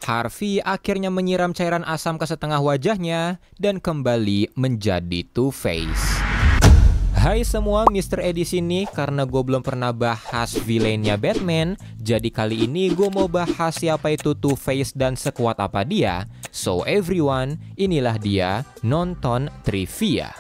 Harvey akhirnya menyiram cairan asam ke setengah wajahnya dan kembali menjadi Two-Face. Hai semua, Mr. E di sini. Karena gue belum pernah bahas villainnya Batman, jadi kali ini gue mau bahas siapa itu Two-Face dan sekuat apa dia. So everyone, inilah dia nonton trivia.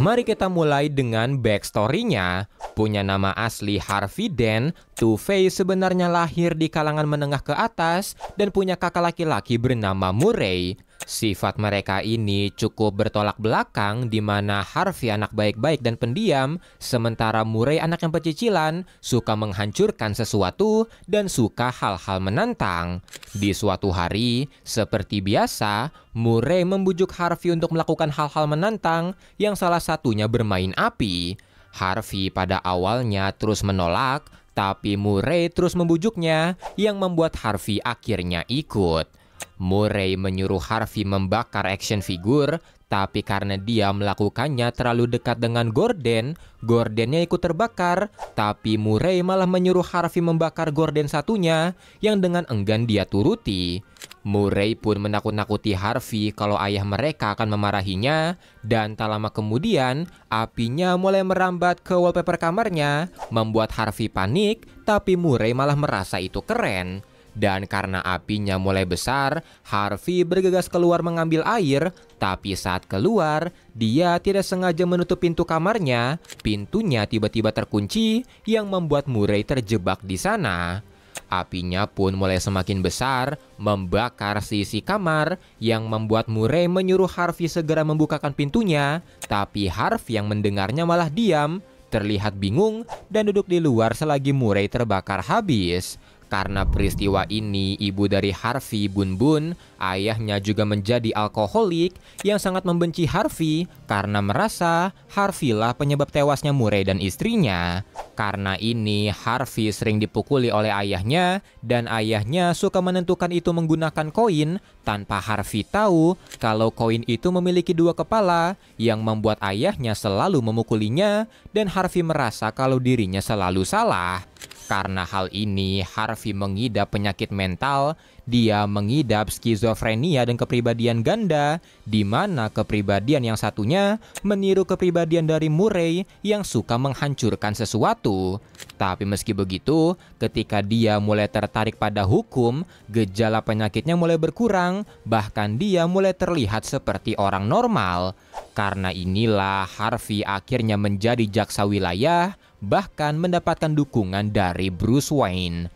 Mari kita mulai dengan backstory-nya. Punya nama asli Harvey Dent, Two-Face sebenarnya lahir di kalangan menengah ke atas dan punya kakak laki-laki bernama Murray. Sifat mereka ini cukup bertolak belakang, di mana Harvey anak baik-baik dan pendiam, sementara Murray anak yang pecicilan, suka menghancurkan sesuatu dan suka hal-hal menantang. Di suatu hari, seperti biasa, Murray membujuk Harvey untuk melakukan hal-hal menantang yang salah satunya bermain api. Harvey pada awalnya terus menolak, tapi Murray terus membujuknya yang membuat Harvey akhirnya ikut. Murray menyuruh Harvey membakar action figure, tapi karena dia melakukannya terlalu dekat dengan Gordon, Gordonnya ikut terbakar, tapi Murray malah menyuruh Harvey membakar Gordon satunya yang dengan enggan dia turuti. Murray pun menakut-nakuti Harvey kalau ayah mereka akan memarahinya, dan tak lama kemudian apinya mulai merambat ke wallpaper kamarnya, membuat Harvey panik, tapi Murray malah merasa itu keren. Dan karena apinya mulai besar, Harvey bergegas keluar mengambil air, tapi saat keluar, dia tidak sengaja menutup pintu kamarnya. Pintunya tiba-tiba terkunci yang membuat Murray terjebak di sana. Apinya pun mulai semakin besar, membakar sisi kamar, yang membuat Murray menyuruh Harvey segera membukakan pintunya, tapi Harvey yang mendengarnya malah diam, terlihat bingung, dan duduk di luar selagi Murray terbakar habis. Karena peristiwa ini, ibu dari Harvey, Bun Bun, ayahnya juga menjadi alkoholik yang sangat membenci Harvey karena merasa Harvey lah penyebab tewasnya Murray dan istrinya. Karena ini, Harvey sering dipukuli oleh ayahnya dan ayahnya suka menentukan itu menggunakan koin tanpa Harvey tahu kalau koin itu memiliki dua kepala yang membuat ayahnya selalu memukulinya dan Harvey merasa kalau dirinya selalu salah. Karena hal ini, Harvey mengidap penyakit mental. Dia mengidap skizofrenia dan kepribadian ganda, di mana kepribadian yang satunya meniru kepribadian dari Murray yang suka menghancurkan sesuatu. Tapi meski begitu, ketika dia mulai tertarik pada hukum, gejala penyakitnya mulai berkurang, bahkan dia mulai terlihat seperti orang normal. Karena inilah Harvey akhirnya menjadi jaksa wilayah, bahkan mendapatkan dukungan dari Bruce Wayne.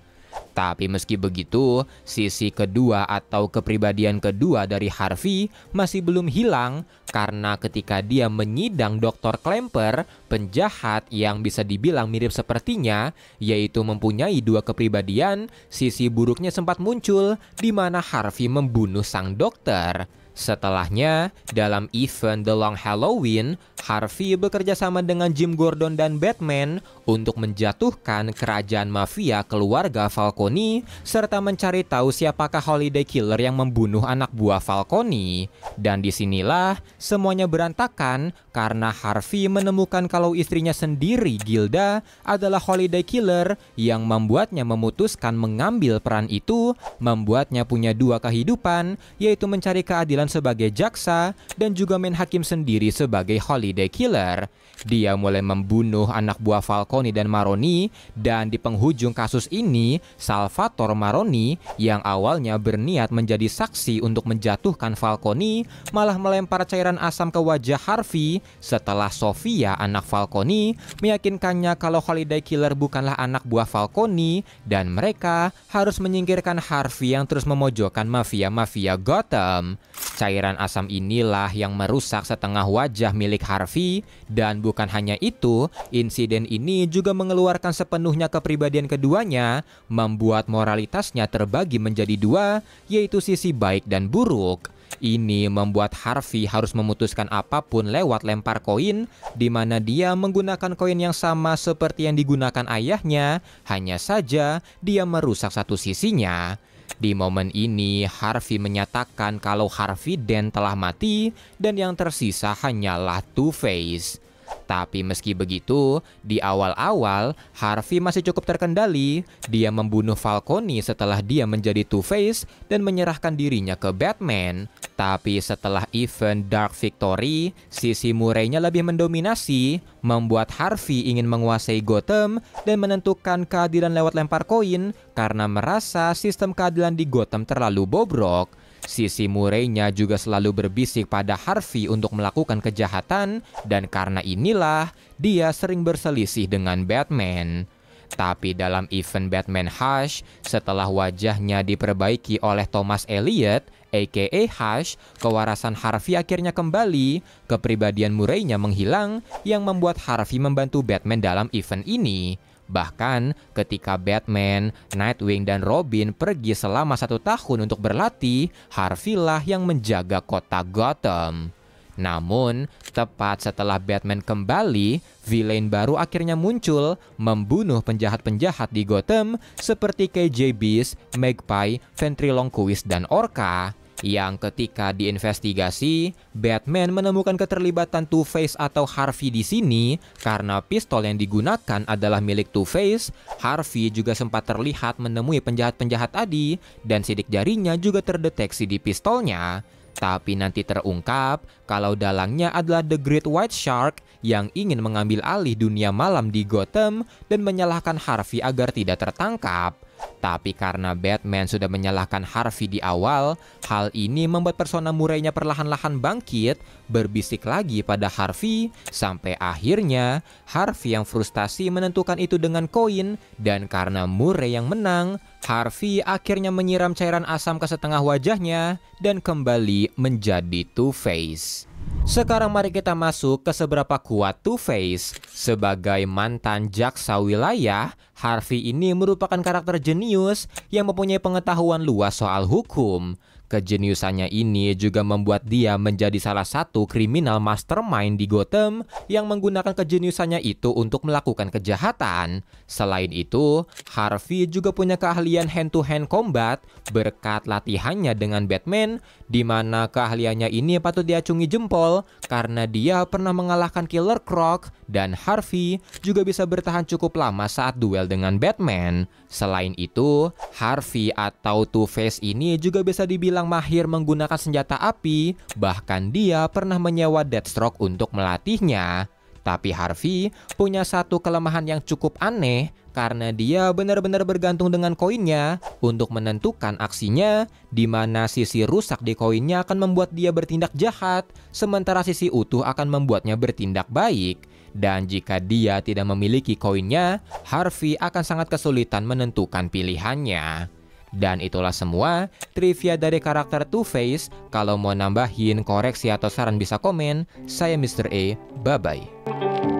Tapi meski begitu, sisi kedua atau kepribadian kedua dari Harvey masih belum hilang, karena ketika dia menyidang Dr. Klemper, penjahat yang bisa dibilang mirip sepertinya, yaitu mempunyai dua kepribadian, sisi buruknya sempat muncul di mana Harvey membunuh sang dokter. Setelahnya, dalam event The Long Halloween, Harvey bekerja sama dengan Jim Gordon dan Batman untuk menjatuhkan kerajaan mafia keluarga Falcone serta mencari tahu siapakah Holiday Killer yang membunuh anak buah Falcone. Dan disinilah semuanya berantakan karena Harvey menemukan kalau istrinya sendiri, Gilda, adalah Holiday Killer yang membuatnya memutuskan mengambil peran itu, membuatnya punya dua kehidupan, yaitu mencari keadilan sebagai jaksa dan juga main hakim sendiri sebagai Holiday Killer. Dia mulai membunuh anak buah Falcone dan Maroni, dan di penghujung kasus ini, Salvatore Maroni yang awalnya berniat menjadi saksi untuk menjatuhkan Falcone malah melempar cairan asam ke wajah Harvey setelah Sofia, anak Falcone, meyakinkannya kalau Holiday Killer bukanlah anak buah Falcone dan mereka harus menyingkirkan Harvey yang terus memojokkan mafia-mafia Gotham. Cairan asam inilah yang merusak setengah wajah milik Harvey, dan bukan hanya itu, insiden ini juga mengeluarkan sepenuhnya kepribadian keduanya, membuat moralitasnya terbagi menjadi dua, yaitu sisi baik dan buruk. Ini membuat Harvey harus memutuskan apapun lewat lempar koin, di mana dia menggunakan koin yang sama seperti yang digunakan ayahnya, hanya saja dia merusak satu sisinya. Di momen ini, Harvey menyatakan kalau Harvey Dent telah mati dan yang tersisa hanyalah Two-Face. Tapi meski begitu, di awal-awal Harvey masih cukup terkendali. Dia membunuh Falcone setelah dia menjadi Two-Face dan menyerahkan dirinya ke Batman. Tapi setelah event Dark Victory, sisi Murray-nya lebih mendominasi, membuat Harvey ingin menguasai Gotham dan menentukan keadilan lewat lempar koin karena merasa sistem keadilan di Gotham terlalu bobrok. Sisi Murray-nya juga selalu berbisik pada Harvey untuk melakukan kejahatan, dan karena inilah dia sering berselisih dengan Batman. Tapi dalam event Batman Hush, setelah wajahnya diperbaiki oleh Thomas Elliot, aka Hush, kewarasan Harvey akhirnya kembali. Kepribadian Murray-nya menghilang yang membuat Harvey membantu Batman dalam event ini. Bahkan ketika Batman, Nightwing, dan Robin pergi selama 1 tahun untuk berlatih, Harvey lah yang menjaga kota Gotham. Namun, tepat setelah Batman kembali, villain baru akhirnya muncul, membunuh penjahat-penjahat di Gotham seperti KJ Beast, Magpie, Ventriloquist, dan Orca. Yang ketika diinvestigasi, Batman menemukan keterlibatan Two-Face atau Harvey di sini karena pistol yang digunakan adalah milik Two-Face. Harvey juga sempat terlihat menemui penjahat-penjahat tadi dan sidik jarinya juga terdeteksi di pistolnya. Tapi nanti terungkap kalau dalangnya adalah The Great White Shark yang ingin mengambil alih dunia malam di Gotham dan menyalahkan Harvey agar tidak tertangkap. Tapi karena Batman sudah menyalahkan Harvey di awal, hal ini membuat persona Murray-nya perlahan-lahan bangkit, berbisik lagi pada Harvey, sampai akhirnya Harvey yang frustasi menentukan itu dengan koin, dan karena Murray yang menang, Harvey akhirnya menyiram cairan asam ke setengah wajahnya dan kembali menjadi Two-Face. Sekarang mari kita masuk ke seberapa kuat Two-Face. Sebagai mantan jaksa wilayah, Harvey ini merupakan karakter jenius yang mempunyai pengetahuan luas soal hukum. Kejeniusannya ini juga membuat dia menjadi salah satu kriminal mastermind di Gotham yang menggunakan kejeniusannya itu untuk melakukan kejahatan. Selain itu, Harvey juga punya keahlian hand-to-hand combat berkat latihannya dengan Batman, di mana keahliannya ini patut diacungi jempol karena dia pernah mengalahkan Killer Croc, dan Harvey juga bisa bertahan cukup lama saat duel dengan Batman. Selain itu, Harvey atau Two-Face ini juga bisa dibilang mahir menggunakan senjata api, bahkan dia pernah menyewa Deathstroke untuk melatihnya. Tapi Harvey punya satu kelemahan yang cukup aneh karena dia benar-benar bergantung dengan koinnya untuk menentukan aksinya, di mana sisi rusak di koinnya akan membuat dia bertindak jahat, sementara sisi utuh akan membuatnya bertindak baik. Dan jika dia tidak memiliki koinnya, Harvey akan sangat kesulitan menentukan pilihannya. Dan itulah semua trivia dari karakter Two-Face. Kalau mau nambahin, koreksi, atau saran bisa komen. Saya Mr. A, bye-bye.